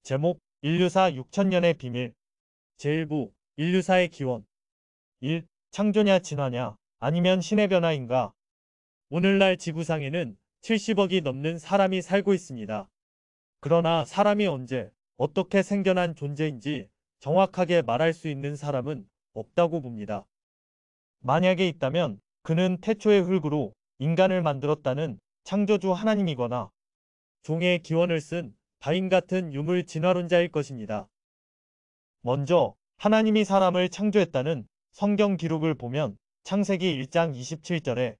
제목 인류사 6천년의 비밀 제1부 인류사의 기원 1. 창조냐 진화냐 아니면 신의 변화인가. 오늘날 지구상에는 70억이 넘는 사람이 살고 있습니다. 그러나 사람이 언제 어떻게 생겨난 존재인지 정확하게 말할 수 있는 사람은 없다고 봅니다. 만약에 있다면 그는 태초의 흙으로 인간을 만들었다는 창조주 하나님이거나 종의 기원을 쓴 다윈 같은 유물 진화론자일 것입니다. 먼저 하나님이 사람을 창조했다는 성경 기록을 보면 창세기 1장 27절에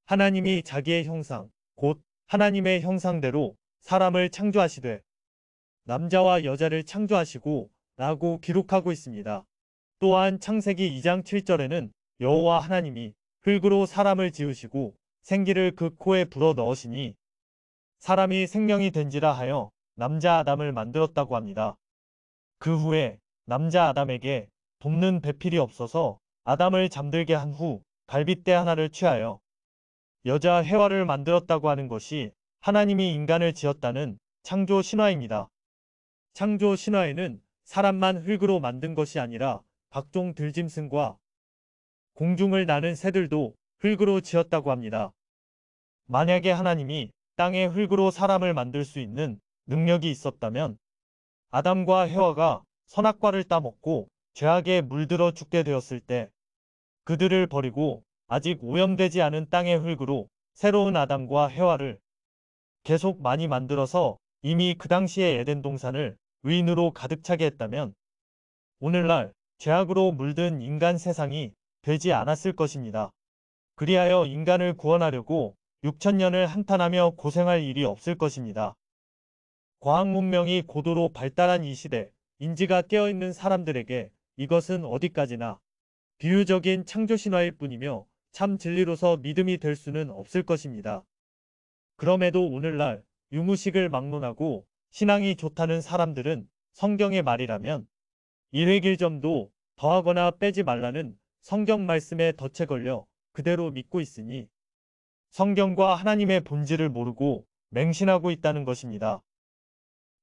하나님이 자기의 형상, 곧 하나님의 형상대로 사람을 창조하시되 남자와 여자를 창조하시고 라고 기록하고 있습니다. 또한 창세기 2장 7절에는 여호와 하나님이 흙으로 사람을 지으시고 생기를 그 코에 불어 넣으시니 사람이 생명이 된지라 하여 남자 아담을 만들었다고 합니다. 그 후에 남자 아담에게 돕는 배필이 없어서 아담을 잠들게 한 후 갈빗대 하나를 취하여 여자 해와를 만들었다고 하는 것이 하나님이 인간을 지었다는 창조 신화입니다. 창조 신화에는 사람만 흙으로 만든 것이 아니라 각종 들짐승과 공중을 나는 새들도 흙으로 지었다고 합니다. 만약에 하나님이 땅의 흙으로 사람을 만들 수 있는 능력이 있었다면 아담과 해와가 선악과를 따먹고 죄악에 물들어 죽게 되었을 때 그들을 버리고 아직 오염되지 않은 땅의 흙으로 새로운 아담과 해와를 계속 많이 만들어서 이미 그 당시의 에덴 동산을 의인으로 가득 차게 했다면 오늘날 죄악으로 물든 인간 세상이 되지 않았을 것입니다. 그리하여 인간을 구원하려고 6천년을 한탄하며 고생할 일이 없을 것입니다. 과학 문명이 고도로 발달한 이 시대, 인지가 깨어있는 사람들에게 이것은 어디까지나 비유적인 창조 신화일 뿐이며 참 진리로서 믿음이 될 수는 없을 것입니다. 그럼에도 오늘날 유무식을 막론하고 신앙이 좋다는 사람들은 성경의 말이라면 1획1점도 더하거나 빼지 말라는 성경 말씀에 덫에 걸려 그대로 믿고 있으니 성경과 하나님의 본질을 모르고 맹신하고 있다는 것입니다.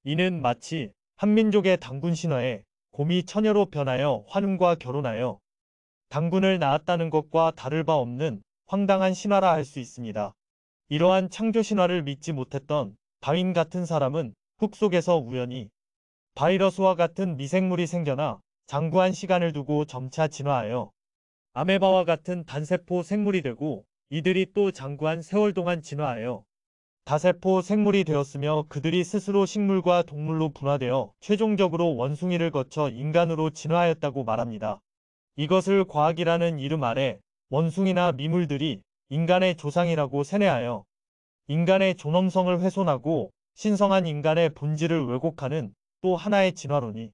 이는 마치 한민족의 단군 신화에 곰이 처녀로 변하여 환웅과 결혼하여 단군을 낳았다는 것과 다를 바 없는 황당한 신화라 할 수 있습니다. 이러한 창조 신화를 믿지 못했던 다윈 같은 사람은 흙 속에서 우연히 바이러스와 같은 미생물이 생겨나 장구한 시간을 두고 점차 진화하여 아메바와 같은 단세포 생물이 되고 이들이 또 장구한 세월 동안 진화하여 다세포 생물이 되었으며 그들이 스스로 식물과 동물로 분화되어 최종적으로 원숭이를 거쳐 인간으로 진화하였다고 말합니다. 이것을 과학이라는 이름 아래 원숭이나 미물들이 인간의 조상이라고 세뇌하여 인간의 존엄성을 훼손하고 신성한 인간의 본질을 왜곡하는 또 하나의 진화론이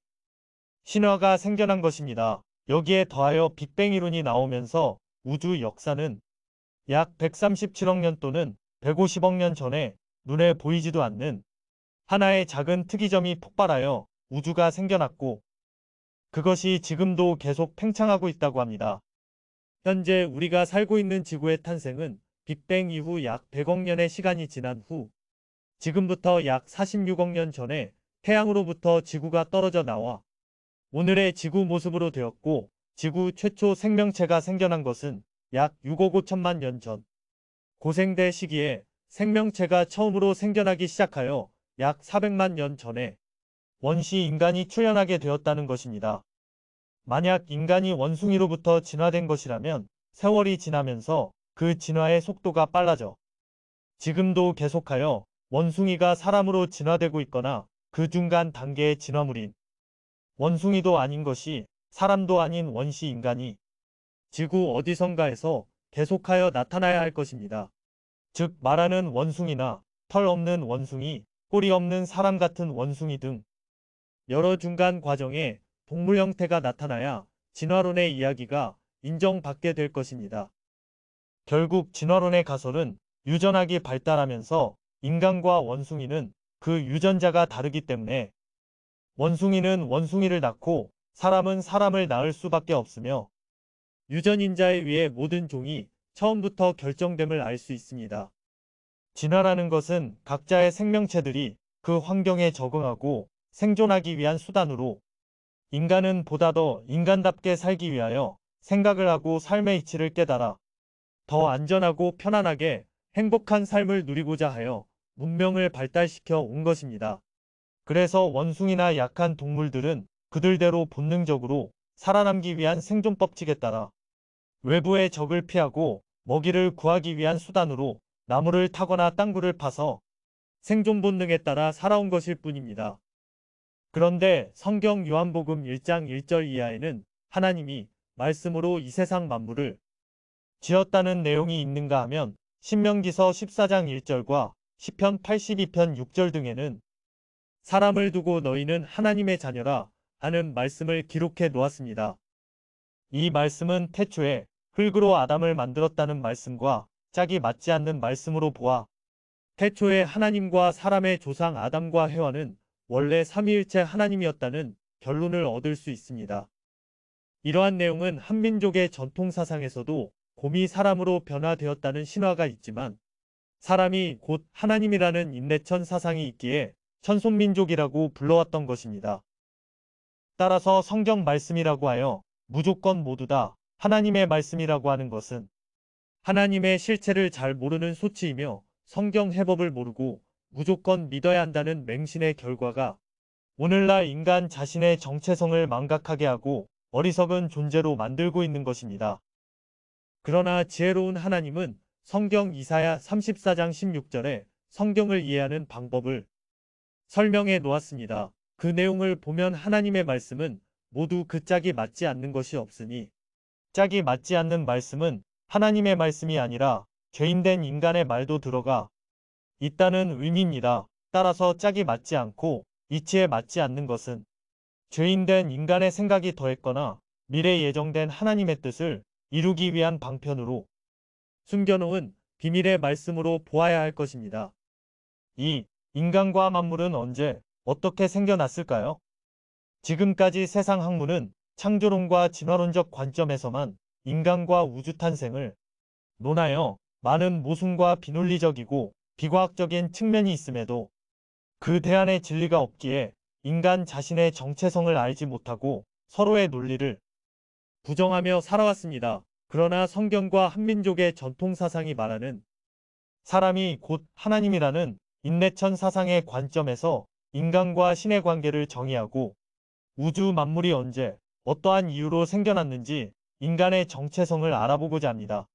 신화가 생겨난 것입니다. 여기에 더하여 빅뱅 이론이 나오면서 우주 역사는 약 137억 년 또는 150억 년 전에 눈에 보이지도 않는 하나의 작은 특이점이 폭발하여 우주가 생겨났고 그것이 지금도 계속 팽창하고 있다고 합니다. 현재 우리가 살고 있는 지구의 탄생은 빅뱅 이후 약 100억 년의 시간이 지난 후 지금부터 약 46억 년 전에 태양으로부터 지구가 떨어져 나와 오늘의 지구 모습으로 되었고 지구 최초 생명체가 생겨난 것은 약 6억 5천만 년 전. 고생대 시기에 생명체가 처음으로 생겨나기 시작하여 약 400만 년 전에 원시 인간이 출현하게 되었다는 것입니다. 만약 인간이 원숭이로부터 진화된 것이라면 세월이 지나면서 그 진화의 속도가 빨라져 지금도 계속하여 원숭이가 사람으로 진화되고 있거나 그 중간 단계의 진화물인 원숭이도 아닌 것이 사람도 아닌 원시 인간이 지구 어디선가에서 계속하여 나타나야 할 것입니다. 즉 말하는 원숭이나 털 없는 원숭이, 꼬리 없는 사람 같은 원숭이 등 여러 중간 과정에 동물 형태가 나타나야 진화론의 이야기가 인정받게 될 것입니다. 결국 진화론의 가설은 유전학이 발달하면서 인간과 원숭이는 그 유전자가 다르기 때문에 원숭이는 원숭이를 낳고 사람은 사람을 낳을 수밖에 없으며 유전인자에 의해 모든 종이 처음부터 결정됨을 알 수 있습니다. 진화라는 것은 각자의 생명체들이 그 환경에 적응하고 생존하기 위한 수단으로 인간은 보다 더 인간답게 살기 위하여 생각을 하고 삶의 이치를 깨달아 더 안전하고 편안하게 행복한 삶을 누리고자 하여 문명을 발달시켜 온 것입니다. 그래서 원숭이나 약한 동물들은 그들대로 본능적으로 살아남기 위한 생존 법칙에 따라 외부의 적을 피하고 먹이를 구하기 위한 수단으로 나무를 타거나 땅굴을 파서 생존 본능에 따라 살아온 것일 뿐입니다. 그런데 성경 요한복음 1장 1절 이하에는 하나님이 말씀으로 이 세상 만물을 지었다는 내용이 있는가 하면 신명기서 14장 1절과 시편 82편 6절 등에는 사람을 두고 너희는 하나님의 자녀라 하는 말씀을 기록해 놓았습니다. 이 말씀은 태초에 흙으로 아담을 만들었다는 말씀과 짝이 맞지 않는 말씀으로 보아 태초에 하나님과 사람의 조상 아담과 해와는 원래 삼위일체 하나님이었다는 결론을 얻을 수 있습니다. 이러한 내용은 한민족의 전통사상에서도 곰이 사람으로 변화되었다는 신화가 있지만 사람이 곧 하나님이라는 인내천 사상이 있기에 천손민족이라고 불러왔던 것입니다. 따라서 성경 말씀이라고 하여 무조건 모두 다 하나님의 말씀이라고 하는 것은 하나님의 실체를 잘 모르는 소치이며 성경 해법을 모르고 무조건 믿어야 한다는 맹신의 결과가 오늘날 인간 자신의 정체성을 망각하게 하고 어리석은 존재로 만들고 있는 것입니다. 그러나 지혜로운 하나님은 성경 이사야 34장 16절에 성경을 이해하는 방법을 설명해 놓았습니다. 그 내용을 보면 하나님의 말씀은 모두 그 짝이 맞지 않는 것이 없으니 짝이 맞지 않는 말씀은 하나님의 말씀이 아니라 죄인된 인간의 말도 들어가 있다는 의미입니다. 따라서 짝이 맞지 않고 이치에 맞지 않는 것은 죄인된 인간의 생각이 더했거나 미래 예정된 하나님의 뜻을 이루기 위한 방편으로 숨겨놓은 비밀의 말씀으로 보아야 할 것입니다. 이 인간과 만물은 언제 어떻게 생겨났을까요? 지금까지 세상 학문은 창조론과 진화론적 관점에서만 인간과 우주 탄생을 논하여 많은 모순과 비논리적이고 비과학적인 측면이 있음에도 그 대안의 진리가 없기에 인간 자신의 정체성을 알지 못하고 서로의 논리를 부정하며 살아왔습니다. 그러나 성경과 한민족의 전통사상이 말하는 사람이 곧 하나님이라는 인내천 사상의 관점에서 인간과 신의 관계를 정의하고 우주 만물이 언제 어떠한 이유로 생겨났는지 인간의 정체성을 알아보고자 합니다.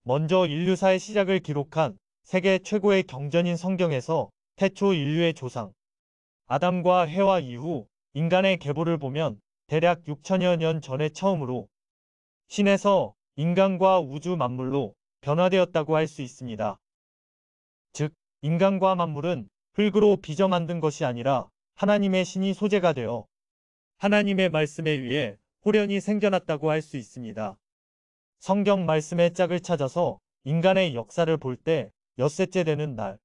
먼저 인류사의 시작을 기록한 세계 최고의 경전인 성경에서 태초 인류의 조상 아담과 해와 이후 인간의 계보를 보면 대략 6천여 년 전에 처음으로 신에서 인간과 우주 만물로 변화되었다고 할 수 있습니다. 즉 인간과 만물은 흙으로 빚어 만든 것이 아니라 하나님의 신이 소재가 되어 하나님의 말씀에 의해 호련히 생겨났다고 할 수 있습니다. 성경 말씀의 짝을 찾아서 인간의 역사를 볼 때 엿새째 되는 날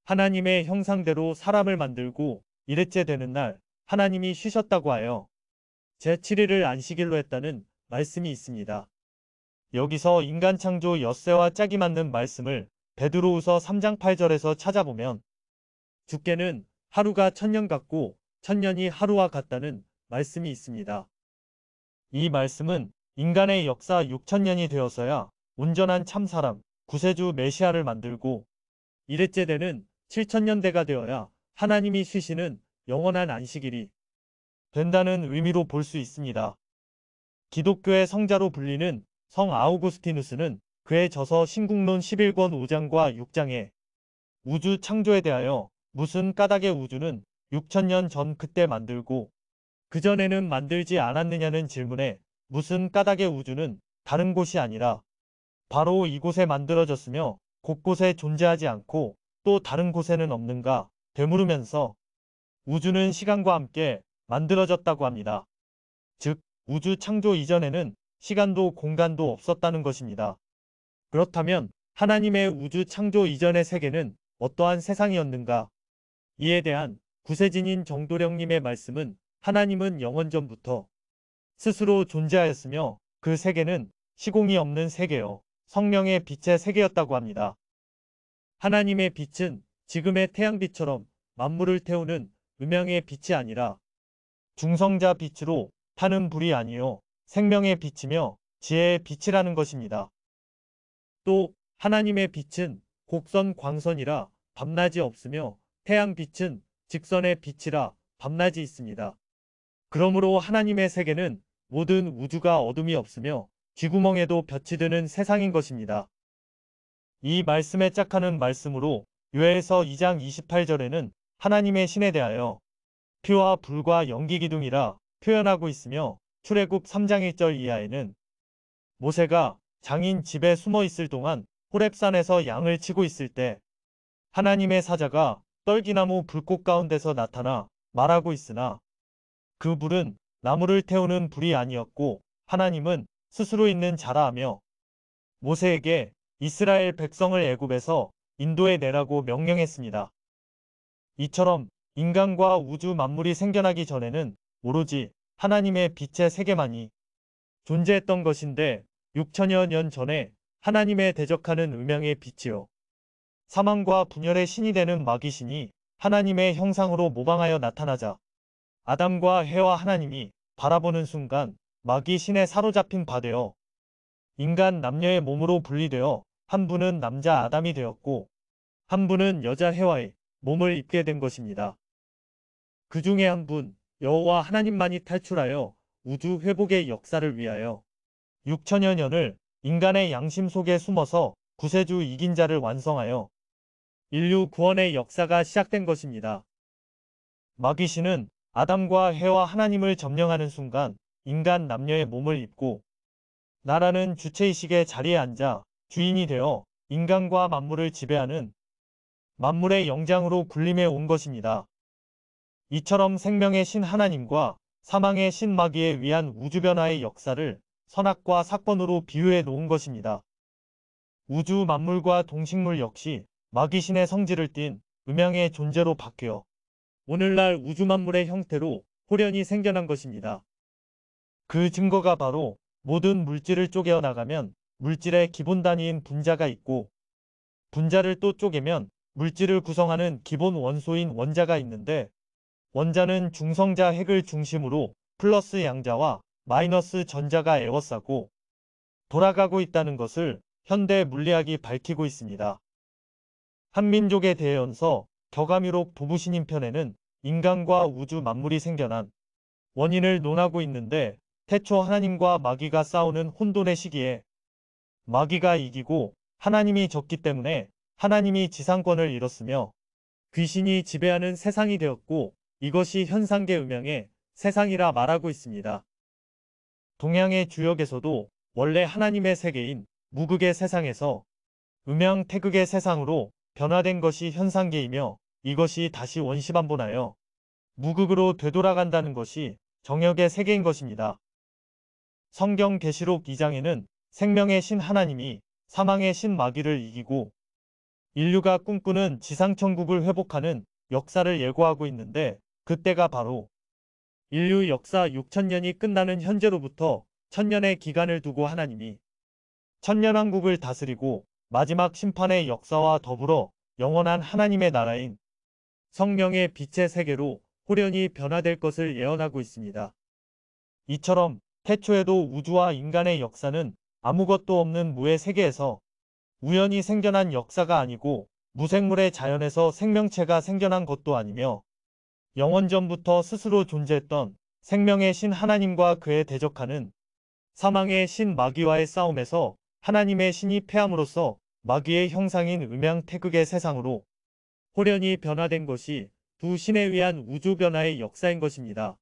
하나님의 형상대로 사람을 만들고 일회째 되는 날 하나님이 쉬셨다고 하여 제7일을 안식일로 했다는 말씀이 있습니다. 여기서 인간 창조 엿새와 짝이 맞는 말씀을 베드로후서 3장 8절에서 찾아보면 주께는 하루가 천년 같고 천년이 하루와 같다는 말씀이 있습니다. 이 말씀은 인간의 역사 6천년이 되어서야 온전한 참사람, 구세주 메시아를 만들고 일회째 되는 7천년대가 되어야 하나님이 쉬시는 영원한 안식일이 된다는 의미로 볼 수 있습니다. 기독교의 성자로 불리는 성 아우구스티누스는 그의 저서 신국론 11권 5장과 6장에 우주 창조에 대하여 무슨 까닭의 우주는 6천년 전 그때 만들고 그전에는 만들지 않았느냐는 질문에 무슨 까닭의 우주는 다른 곳이 아니라 바로 이곳에 만들어졌으며 곳곳에 존재하지 않고 또 다른 곳에는 없는가 되물으면서 우주는 시간과 함께 만들어졌다고 합니다. 즉 우주 창조 이전에는 시간도 공간도 없었다는 것입니다. 그렇다면 하나님의 우주 창조 이전의 세계는 어떠한 세상이었는가? 이에 대한 구세진인 정도령님의 말씀은 하나님은 영원전부터 스스로 존재하였으며 그 세계는 시공이 없는 세계요 성령의 빛의 세계였다고 합니다. 하나님의 빛은 지금의 태양빛처럼 만물을 태우는 음양의 빛이 아니라 중성자 빛으로 타는 불이 아니요 생명의 빛이며 지혜의 빛이라는 것입니다. 또 하나님의 빛은 곡선 광선이라 밤낮이 없으며 태양 빛은 직선의 빛이라 밤낮이 있습니다. 그러므로 하나님의 세계는 모든 우주가 어둠이 없으며 쥐구멍에도 볕이 드는 세상인 것입니다. 이 말씀에 짝하는 말씀으로 요엘서 2장 28절에는 하나님의 신에 대하여 피와 불과 연기 기둥이라 표현하고 있으며 출애굽 3장 1절 이하에는 모세가 장인 집에 숨어 있을 동안 호렙산에서 양을 치고 있을 때 하나님의 사자가 떨기나무 불꽃 가운데서 나타나 말하고 있으나 그 불은 나무를 태우는 불이 아니었고 하나님은 스스로 있는 자라 하며 모세에게 이스라엘 백성을 애굽에서 인도해 내라고 명령했습니다. 이처럼 인간과 우주 만물이 생겨나기 전에는 오로지 하나님의 빛의 세계만이 존재했던 것인데 6천여 년 전에 하나님에 대적하는 음양의 빛이요 사망과 분열의 신이 되는 마귀신이 하나님의 형상으로 모방하여 나타나자 아담과 해와 하나님이 바라보는 순간 마귀신에 사로잡힌 바 되어 인간 남녀의 몸으로 분리되어 한 분은 남자 아담이 되었고 한 분은 여자 해와의 몸을 입게 된 것입니다. 그 중에 한 분 여호와 하나님만이 탈출하여 우주 회복의 역사를 위하여 6천여 년을 인간의 양심 속에 숨어서 구세주 이긴 자를 완성하여 인류 구원의 역사가 시작된 것입니다. 마귀신은 아담과 해와 하나님을 점령하는 순간 인간 남녀의 몸을 입고 나라는 주체의식의 자리에 앉아 주인이 되어 인간과 만물을 지배하는 만물의 영장으로 군림해 온 것입니다. 이처럼 생명의 신 하나님과 사망의 신 마귀에 의한 우주변화의 역사를 선악과 사건으로 비유해 놓은 것입니다. 우주 만물과 동식물 역시 마귀신의 성질을 띤 음양의 존재로 바뀌어 오늘날 우주 만물의 형태로 홀연히 생겨난 것입니다. 그 증거가 바로 모든 물질을 쪼개어 나가면 물질의 기본 단위인 분자가 있고 분자를 또 쪼개면 물질을 구성하는 기본 원소인 원자가 있는데 원자는 중성자 핵을 중심으로 플러스 양자와 마이너스 전자가 에워싸고 돌아가고 있다는 것을 현대 물리학이 밝히고 있습니다. 한민족의 대연서 격암유록 도부신임 편에는 인간과 우주 만물이 생겨난 원인을 논하고 있는데 태초 하나님과 마귀가 싸우는 혼돈의 시기에 마귀가 이기고 하나님이 졌기 때문에 하나님이 지상권을 잃었으며 귀신이 지배하는 세상이 되었고 이것이 현상계 음양의 세상이라 말하고 있습니다. 동양의 주역에서도 원래 하나님의 세계인 무극의 세상에서 음양 태극의 세상으로 변화된 것이 현상계이며 이것이 다시 원시반복하여 무극으로 되돌아간다는 것이 정역의 세계인 것입니다. 성경 계시록 2장에는 생명의 신 하나님이 사망의 신 마귀를 이기고 인류가 꿈꾸는 지상천국을 회복하는 역사를 예고하고 있는데 그때가 바로 인류 역사 6천년이 끝나는 현재로부터 천년의 기간을 두고 하나님이 천년왕국을 다스리고 마지막 심판의 역사와 더불어 영원한 하나님의 나라인 성령의 빛의 세계로 홀연히 변화될 것을 예언하고 있습니다. 이처럼 태초에도 우주와 인간의 역사는 아무것도 없는 무의 세계에서 우연히 생겨난 역사가 아니고 무생물의 자연에서 생명체가 생겨난 것도 아니며 영원전부터 스스로 존재했던 생명의 신 하나님과 그에 대적하는 사망의 신 마귀와의 싸움에서 하나님의 신이 패함으로써 마귀의 형상인 음양 태극의 세상으로 홀연히 변화된 것이 두 신에 의한 우주 변화의 역사인 것입니다.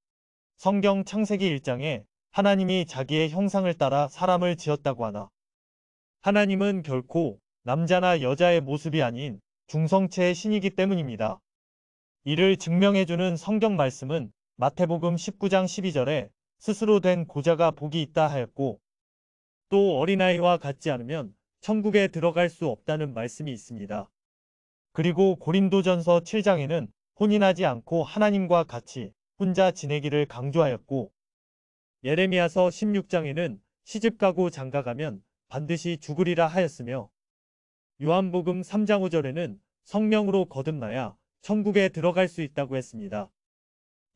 성경 창세기 1장에 하나님이 자기의 형상을 따라 사람을 지었다고 하나 하나님은 결코 남자나 여자의 모습이 아닌 중성체의 신이기 때문입니다. 이를 증명해주는 성경 말씀은 마태복음 19장 12절에 스스로 된 고자가 복이 있다 하였고 또 어린아이와 같지 않으면 천국에 들어갈 수 없다는 말씀이 있습니다. 그리고 고린도전서 7장에는 혼인하지 않고 하나님과 같이 혼자 지내기를 강조하였고 예레미야서 16장에는 시집가고 장가가면 반드시 죽으리라 하였으며 요한복음 3장 5절에는 성령으로 거듭나야 천국에 들어갈 수 있다고 했습니다.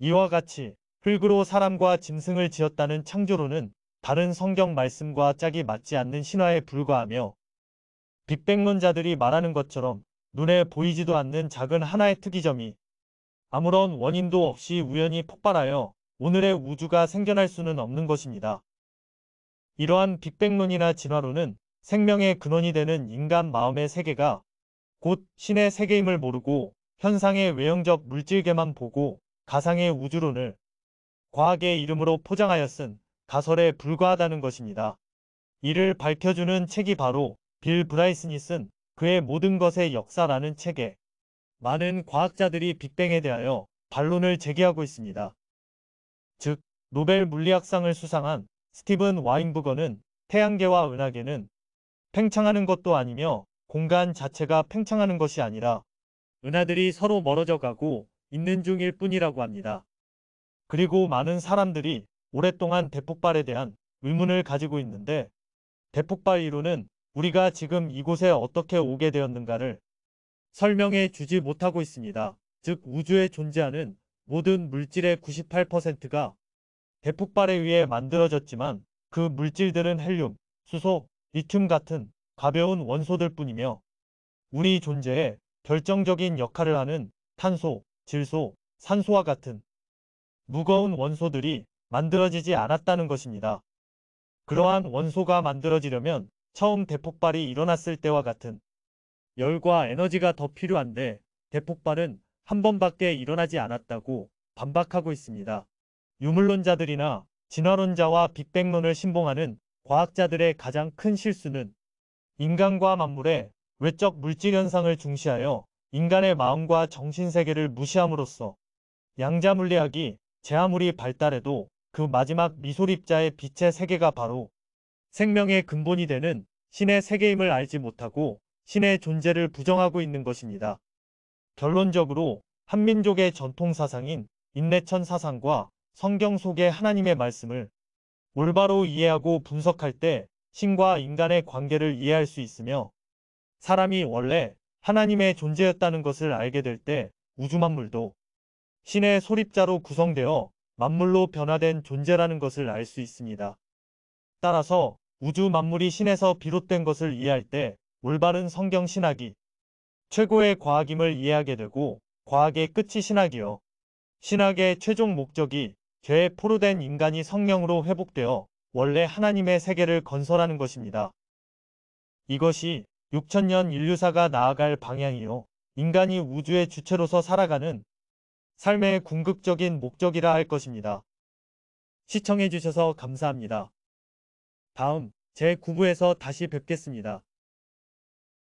이와 같이 흙으로 사람과 짐승을 지었다는 창조론은 다른 성경 말씀과 짝이 맞지 않는 신화에 불과하며 빅뱅론자들이 말하는 것처럼 눈에 보이지도 않는 작은 하나의 특이점이 아무런 원인도 없이 우연히 폭발하여 오늘의 우주가 생겨날 수는 없는 것입니다. 이러한 빅뱅론이나 진화론은 생명의 근원이 되는 인간 마음의 세계가 곧 신의 세계임을 모르고 현상의 외형적 물질계만 보고 가상의 우주론을 과학의 이름으로 포장하여 쓴 가설에 불과하다는 것입니다. 이를 밝혀주는 책이 바로 빌 브라이슨이 쓴 그의 모든 것의 역사라는 책에 많은 과학자들이 빅뱅에 대하여 반론을 제기하고 있습니다. 즉, 노벨 물리학상을 수상한 스티븐 와인부거는 태양계와 은하계는 팽창하는 것도 아니며 공간 자체가 팽창하는 것이 아니라 은하들이 서로 멀어져 가고 있는 중일 뿐이라고 합니다. 그리고 많은 사람들이 오랫동안 대폭발에 대한 의문을 가지고 있는데 대폭발 이론은 우리가 지금 이곳에 어떻게 오게 되었는가를 설명해 주지 못하고 있습니다. 즉 우주에 존재하는 모든 물질의 98%가 대폭발에 의해 만들어졌지만 그 물질들은 헬륨, 수소, 리튬 같은 가벼운 원소들 뿐이며 우리 존재에 결정적인 역할을 하는 탄소, 질소, 산소와 같은 무거운 원소들이 만들어지지 않았다는 것입니다. 그러한 원소가 만들어지려면 처음 대폭발이 일어났을 때와 같은 열과 에너지가 더 필요한데 대폭발은 한 번밖에 일어나지 않았다고 반박하고 있습니다. 유물론자들이나 진화론자와 빅뱅론을 신봉하는 과학자들의 가장 큰 실수는 인간과 만물의 외적 물질 현상을 중시하여 인간의 마음과 정신세계를 무시함으로써 양자물리학이 제 아무리 발달해도 그 마지막 미소립자의 빛의 세계가 바로 생명의 근본이 되는 신의 세계임을 알지 못하고 신의 존재를 부정하고 있는 것입니다. 결론적으로 한민족의 전통사상인 인내천 사상과 성경 속의 하나님의 말씀을 올바로 이해하고 분석할 때 신과 인간의 관계를 이해할 수 있으며 사람이 원래 하나님의 존재였다는 것을 알게 될 때 우주 만물도 신의 소립자로 구성되어 만물로 변화된 존재라는 것을 알 수 있습니다. 따라서 우주 만물이 신에서 비롯된 것을 이해할 때 올바른 성경 신학이 최고의 과학임을 이해하게 되고 과학의 끝이 신학이요. 신학의 최종 목적이 죄에 포로된 인간이 성령으로 회복되어 원래 하나님의 세계를 건설하는 것입니다. 이것이 6000년 인류사가 나아갈 방향이요. 인간이 우주의 주체로서 살아가는 삶의 궁극적인 목적이라 할 것입니다. 시청해주셔서 감사합니다. 다음 제9부에서 다시 뵙겠습니다.